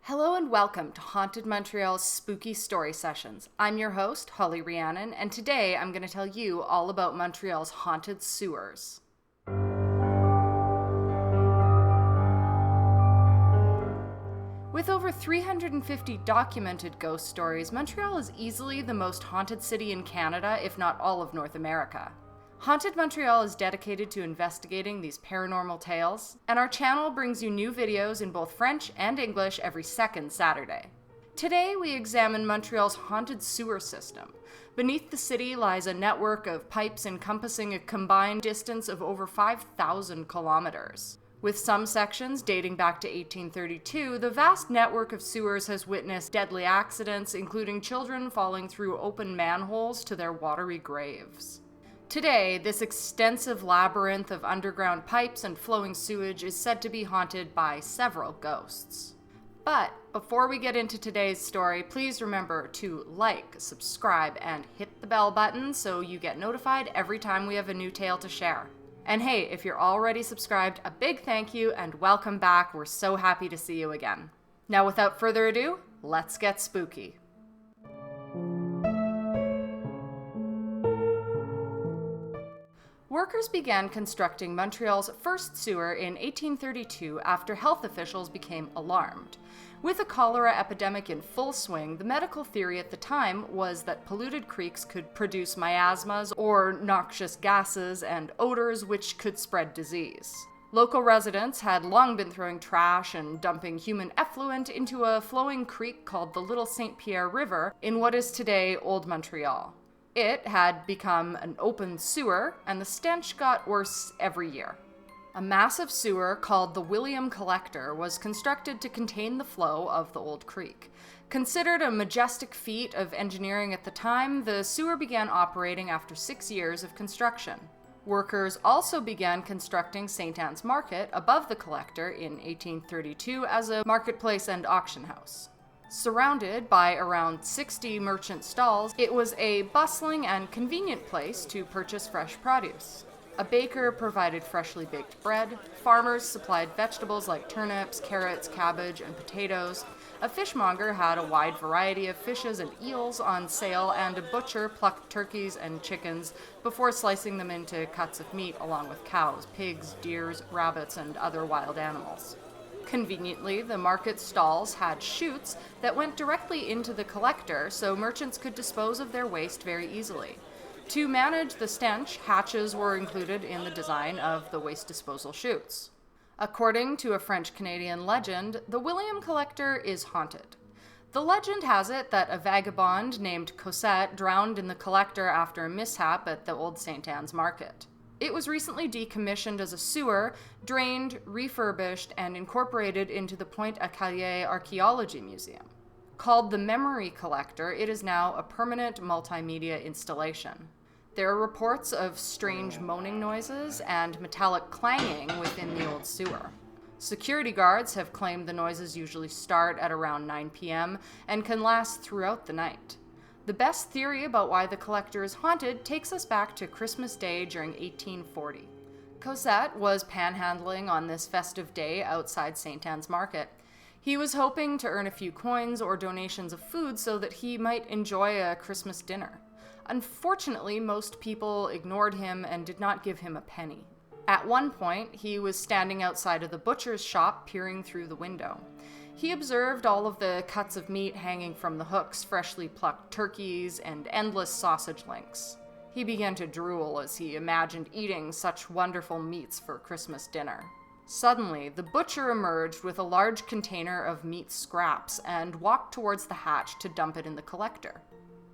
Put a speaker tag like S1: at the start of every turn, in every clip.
S1: Hello and welcome to Haunted Montreal's Spooky Story Sessions. I'm your host, Holly Rhiannon, and today I'm going to tell you all about Montreal's haunted sewers. With over 350 documented ghost stories, Montreal is easily the most haunted city in Canada, if not all of North America. Haunted Montreal is dedicated to investigating these paranormal tales, and our channel brings you new videos in both French and English every second Saturday. Today we examine Montreal's haunted sewer system. Beneath the city lies a network of pipes encompassing a combined distance of over 5,000 kilometers. With some sections dating back to 1832, the vast network of sewers has witnessed deadly accidents, including children falling through open manholes to their watery graves. Today, this extensive labyrinth of underground pipes and flowing sewage is said to be haunted by several ghosts. But before we get into today's story, please remember to like, subscribe, and hit the bell button so you get notified every time we have a new tale to share. And hey, if you're already subscribed, a big thank you and welcome back. We're so happy to see you again. Now, without further ado, let's get spooky. Workers began constructing Montreal's first sewer in 1832 after health officials became alarmed. With a cholera epidemic in full swing, the medical theory at the time was that polluted creeks could produce miasmas or noxious gases and odors which could spread disease. Local residents had long been throwing trash and dumping human effluent into a flowing creek called the Little St. Pierre River in what is today Old Montreal. It had become an open sewer, and the stench got worse every year. A massive sewer called the William Collector was constructed to contain the flow of the old creek. Considered a majestic feat of engineering at the time, the sewer began operating after 6 years of construction. Workers also began constructing St. Anne's Market above the collector in 1832 as a marketplace and auction house. Surrounded by around 60 merchant stalls, it was a bustling and convenient place to purchase fresh produce. A baker provided freshly baked bread, farmers supplied vegetables like turnips, carrots, cabbage, and potatoes, a fishmonger had a wide variety of fishes and eels on sale, and a butcher plucked turkeys and chickens before slicing them into cuts of meat along with cows, pigs, deers, rabbits, and other wild animals. Conveniently, the market stalls had chutes that went directly into the collector so merchants could dispose of their waste very easily. To manage the stench, hatches were included in the design of the waste disposal chutes. According to a French-Canadian legend, the William Collector is haunted. The legend has it that a vagabond named Cosette drowned in the collector after a mishap at the old St. Anne's Market. It was recently decommissioned as a sewer, drained, refurbished, and incorporated into the Pointe-à-Calais Archaeology Museum. Called the Memory Collector, it is now a permanent multimedia installation. There are reports of strange moaning noises and metallic clanging within the old sewer. Security guards have claimed the noises usually start at around 9 p.m. and can last throughout the night. The best theory about why the collector is haunted takes us back to Christmas Day during 1840. Cosette was panhandling on this festive day outside St. Anne's Market. He was hoping to earn a few coins or donations of food so that he might enjoy a Christmas dinner. Unfortunately, most people ignored him and did not give him a penny. At one point, he was standing outside of the butcher's shop peering through the window. He observed all of the cuts of meat hanging from the hooks, freshly plucked turkeys, and endless sausage links. He began to drool as he imagined eating such wonderful meats for Christmas dinner. Suddenly, the butcher emerged with a large container of meat scraps and walked towards the hatch to dump it in the collector.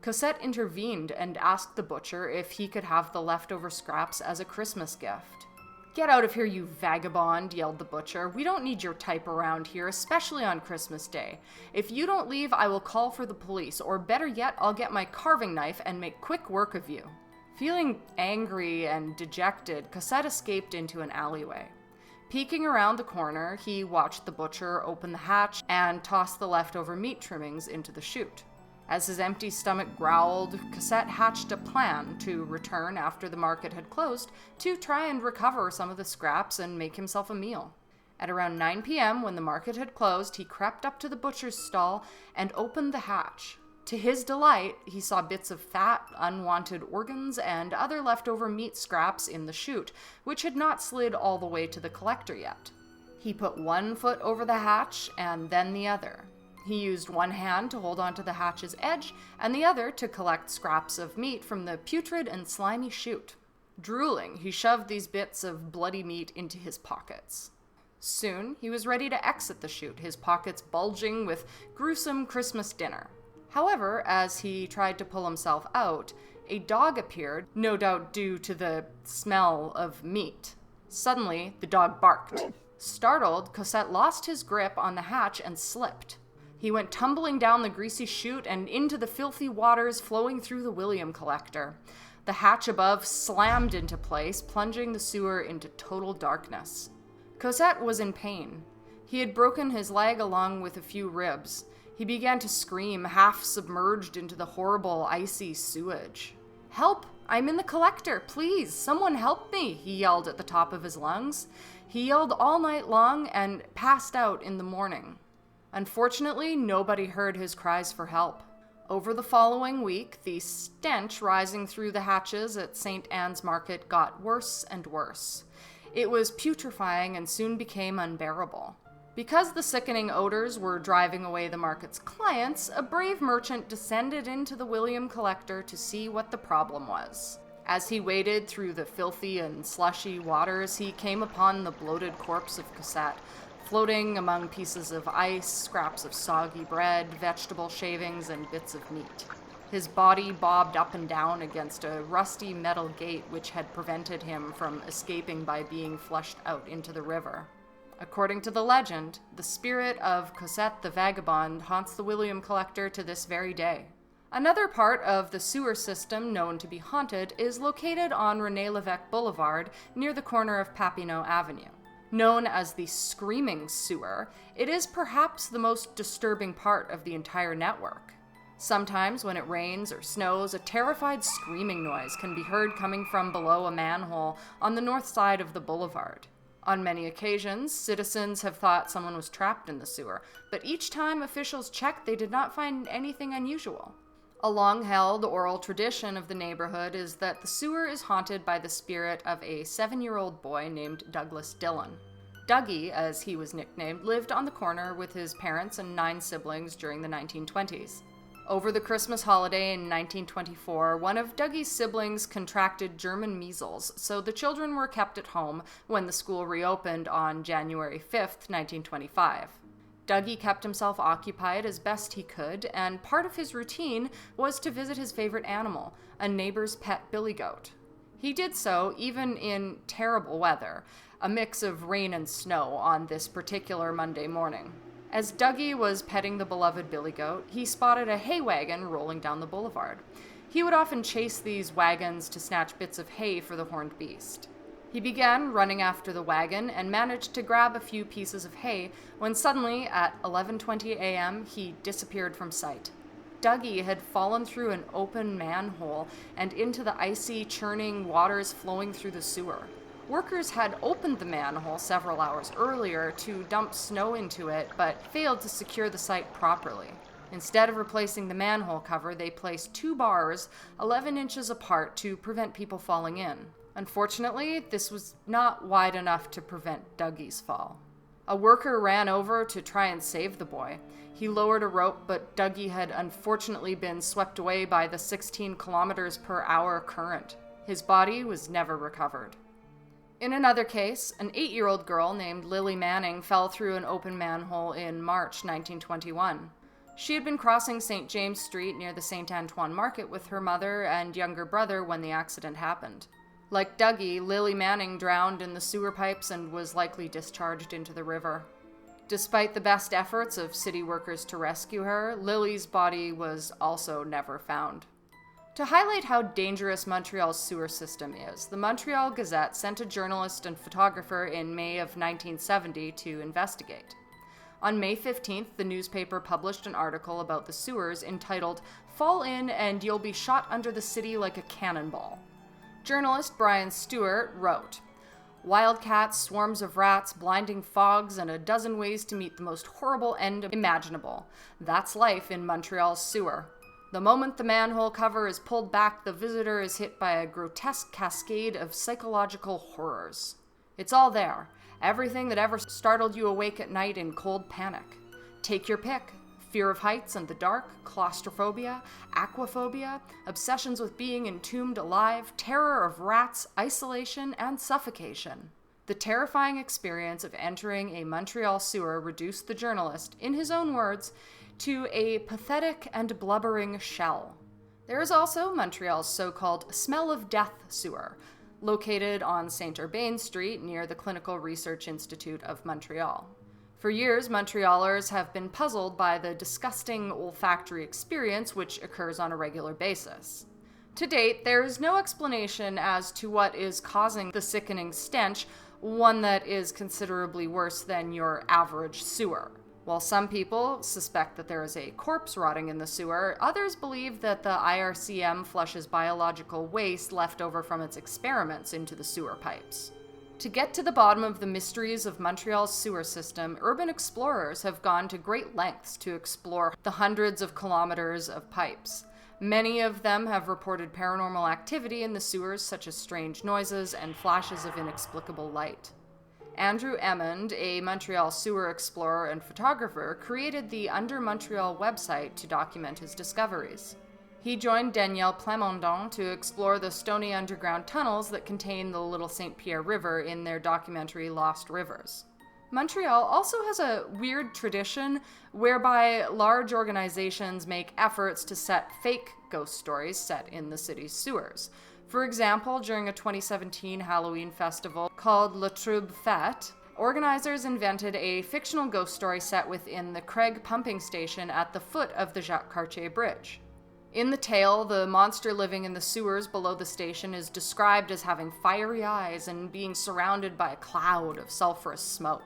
S1: Cosette intervened and asked the butcher if he could have the leftover scraps as a Christmas gift. "Get out of here, you vagabond," yelled the butcher. "We don't need your type around here, especially on Christmas Day. If you don't leave, I will call for the police, or better yet, I'll get my carving knife and make quick work of you." Feeling angry and dejected, Cosette escaped into an alleyway. Peeking around the corner, he watched the butcher open the hatch and toss the leftover meat trimmings into the chute. As his empty stomach growled, Cosette hatched a plan to return after the market had closed to try and recover some of the scraps and make himself a meal. At around 9 p.m., when the market had closed, he crept up to the butcher's stall and opened the hatch. To his delight, he saw bits of fat, unwanted organs, and other leftover meat scraps in the chute, which had not slid all the way to the collector yet. He put one foot over the hatch and then the other. He used one hand to hold onto the hatch's edge and the other to collect scraps of meat from the putrid and slimy chute. Drooling, he shoved these bits of bloody meat into his pockets. Soon, he was ready to exit the chute, his pockets bulging with gruesome Christmas dinner. However, as he tried to pull himself out, a dog appeared, no doubt due to the smell of meat. Suddenly, the dog barked. Startled, Cosette lost his grip on the hatch and slipped. He went tumbling down the greasy chute and into the filthy waters flowing through the William collector. The hatch above slammed into place, plunging the sewer into total darkness. Cosette was in pain. He had broken his leg along with a few ribs. He began to scream, half submerged into the horrible, icy sewage. "Help! I'm in the collector! Please, someone help me!" he yelled at the top of his lungs. He yelled all night long and passed out in the morning. Unfortunately, nobody heard his cries for help. Over the following week, the stench rising through the hatches at St. Anne's Market got worse and worse. It was putrefying and soon became unbearable. Because the sickening odors were driving away the market's clients, a brave merchant descended into the William collector to see what the problem was. As he waded through the filthy and slushy waters, he came upon the bloated corpse of Cosette, floating among pieces of ice, scraps of soggy bread, vegetable shavings, and bits of meat. His body bobbed up and down against a rusty metal gate which had prevented him from escaping by being flushed out into the river. According to the legend, the spirit of Cosette the Vagabond haunts the William collector to this very day. Another part of the sewer system known to be haunted is located on René Lévesque Boulevard near the corner of Papineau Avenue. Known as the Screaming Sewer, it is perhaps the most disturbing part of the entire network. Sometimes when it rains or snows, a terrified screaming noise can be heard coming from below a manhole on the north side of the boulevard. On many occasions, citizens have thought someone was trapped in the sewer, but each time officials checked, they did not find anything unusual. A long-held oral tradition of the neighborhood is that the sewer is haunted by the spirit of a 7-year-old boy named Douglas Dillon. Dougie, as he was nicknamed, lived on the corner with his parents and 9 siblings during the 1920s. Over the Christmas holiday in 1924, one of Dougie's siblings contracted German measles, so the children were kept at home when the school reopened on January 5th, 1925. Dougie kept himself occupied as best he could, and part of his routine was to visit his favorite animal, a neighbor's pet billy goat. He did so even in terrible weather, a mix of rain and snow on this particular Monday morning. As Dougie was petting the beloved billy goat, he spotted a hay wagon rolling down the boulevard. He would often chase these wagons to snatch bits of hay for the horned beast. He began running after the wagon and managed to grab a few pieces of hay when suddenly, at 11:20 a.m., he disappeared from sight. Dougie had fallen through an open manhole and into the icy, churning waters flowing through the sewer. Workers had opened the manhole several hours earlier to dump snow into it, but failed to secure the site properly. Instead of replacing the manhole cover, they placed 2 bars 11 inches apart to prevent people falling in. Unfortunately, this was not wide enough to prevent Dougie's fall. A worker ran over to try and save the boy. He lowered a rope, but Dougie had unfortunately been swept away by the 16 kilometers per hour current. His body was never recovered. In another case, an 8-year-old girl named Lily Manning fell through an open manhole in March 1921. She had been crossing St. James Street near the St. Antoine Market with her mother and younger brother when the accident happened. Like Dougie, Lily Manning drowned in the sewer pipes and was likely discharged into the river. Despite the best efforts of city workers to rescue her, Lily's body was also never found. To highlight how dangerous Montreal's sewer system is, the Montreal Gazette sent a journalist and photographer in May of 1970 to investigate. On May 15th, the newspaper published an article about the sewers entitled, "Fall in and you'll be shot under the city like a cannonball." Journalist Brian Stewart wrote, Wildcats, swarms of rats, blinding fogs, and a dozen ways to meet the most horrible end imaginable. That's life in Montreal's sewer. The moment the manhole cover is pulled back, the visitor is hit by a grotesque cascade of psychological horrors. It's all there. Everything that ever startled you awake at night in cold panic. Take your pick. Fear of heights and the dark, claustrophobia, aquaphobia, obsessions with being entombed alive, terror of rats, isolation, and suffocation. The terrifying experience of entering a Montreal sewer reduced the journalist, in his own words, to a pathetic and blubbering shell. There is also Montreal's so-called Smell of Death sewer, located on St. Urbain Street near the Clinical Research Institute of Montreal. For years, Montrealers have been puzzled by the disgusting olfactory experience which occurs on a regular basis. To date, there is no explanation as to what is causing the sickening stench, one that is considerably worse than your average sewer. While some people suspect that there is a corpse rotting in the sewer, others believe that the IRCM flushes biological waste left over from its experiments into the sewer pipes. To get to the bottom of the mysteries of Montreal's sewer system, urban explorers have gone to great lengths to explore the hundreds of kilometers of pipes. Many of them have reported paranormal activity in the sewers, such as strange noises and flashes of inexplicable light. Andrew Emmond, a Montreal sewer explorer and photographer, created the Under Montreal website to document his discoveries. He joined Danielle Plamondon to explore the stony underground tunnels that contain the Little St. Pierre River in their documentary Lost Rivers. Montreal also has a weird tradition whereby large organizations make efforts to set fake ghost stories set in the city's sewers. For example, during a 2017 Halloween festival called Le Trouble Fête, organizers invented a fictional ghost story set within the Craig pumping station at the foot of the Jacques Cartier Bridge. In the tale, the monster living in the sewers below the station is described as having fiery eyes and being surrounded by a cloud of sulfurous smoke.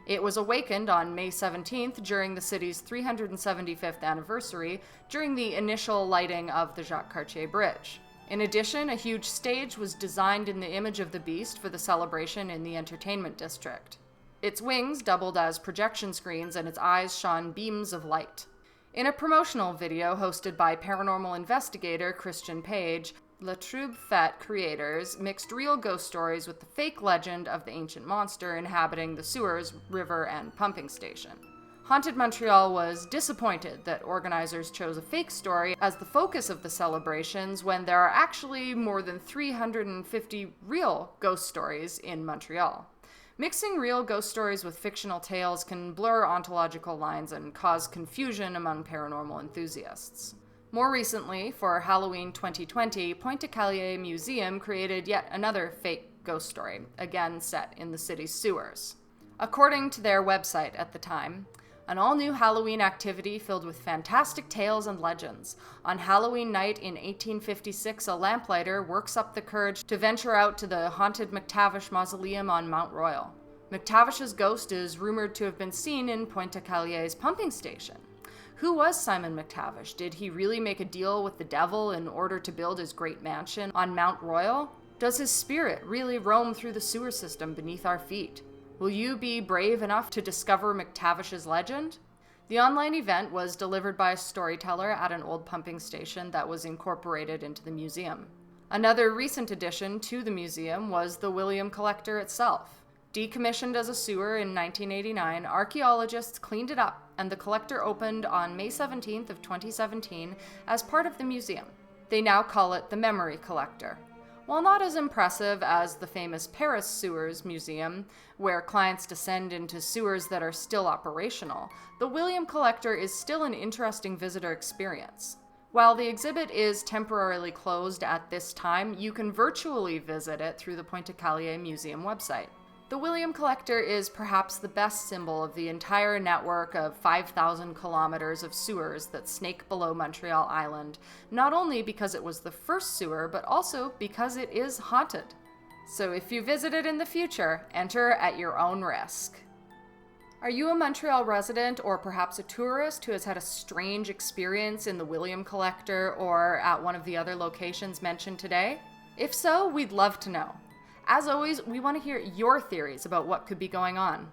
S1: It was awakened on May 17th during the city's 375th anniversary during the initial lighting of the Jacques Cartier Bridge. In addition, a huge stage was designed in the image of the beast for the celebration in the entertainment district. Its wings doubled as projection screens and its eyes shone beams of light. In a promotional video hosted by paranormal investigator Christian Page, Le Trouble Fête creators mixed real ghost stories with the fake legend of the ancient monster inhabiting the sewers, river, and pumping station. Haunted Montreal was disappointed that organizers chose a fake story as the focus of the celebrations when there are actually more than 350 real ghost stories in Montreal. Mixing real ghost stories with fictional tales can blur ontological lines and cause confusion among paranormal enthusiasts. More recently, for Halloween 2020, Pointe-à-Calier Museum created yet another fake ghost story, again set in the city's sewers. According to their website at the time, an all-new Halloween activity filled with fantastic tales and legends. On Halloween night in 1856, a lamplighter works up the courage to venture out to the haunted McTavish Mausoleum on Mount Royal. McTavish's ghost is rumored to have been seen in Pointe-à-Calier's pumping station. Who was Simon McTavish? Did he really make a deal with the devil in order to build his great mansion on Mount Royal? Does his spirit really roam through the sewer system beneath our feet? Will you be brave enough to discover McTavish's legend? The online event was delivered by a storyteller at an old pumping station that was incorporated into the museum. Another recent addition to the museum was the William Collector itself. Decommissioned as a sewer in 1989, archaeologists cleaned it up, and the collector opened on May 17th of 2017 as part of the museum. They now call it the Memory Collector. While not as impressive as the famous Paris Sewers Museum, where clients descend into sewers that are still operational, the William Collector is still an interesting visitor experience. While the exhibit is temporarily closed at this time, you can virtually visit it through the Pointe-à-Calier Museum website. The William Collector is perhaps the best symbol of the entire network of 5,000 kilometers of sewers that snake below Montreal Island, not only because it was the first sewer, but also because it is haunted. So if you visit it in the future, enter at your own risk. Are you a Montreal resident or perhaps a tourist who has had a strange experience in the William Collector or at one of the other locations mentioned today? If so, we'd love to know. As always, we want to hear your theories about what could be going on.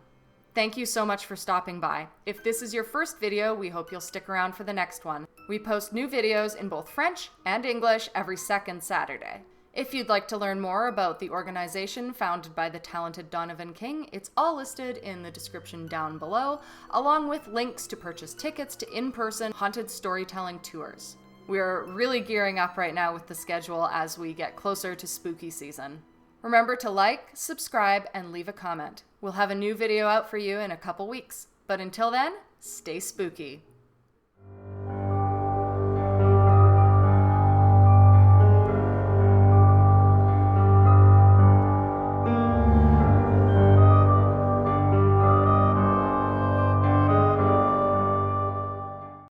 S1: Thank you so much for stopping by. If this is your first video, we hope you'll stick around for the next one. We post new videos in both French and English every second Saturday. If you'd like to learn more about the organization founded by the talented Donovan King, it's all listed in the description down below, along with links to purchase tickets to in-person haunted storytelling tours. We're really gearing up right now with the schedule as we get closer to spooky season. Remember to like, subscribe, and leave a comment. We'll have a new video out for you in a couple weeks. But until then, stay spooky.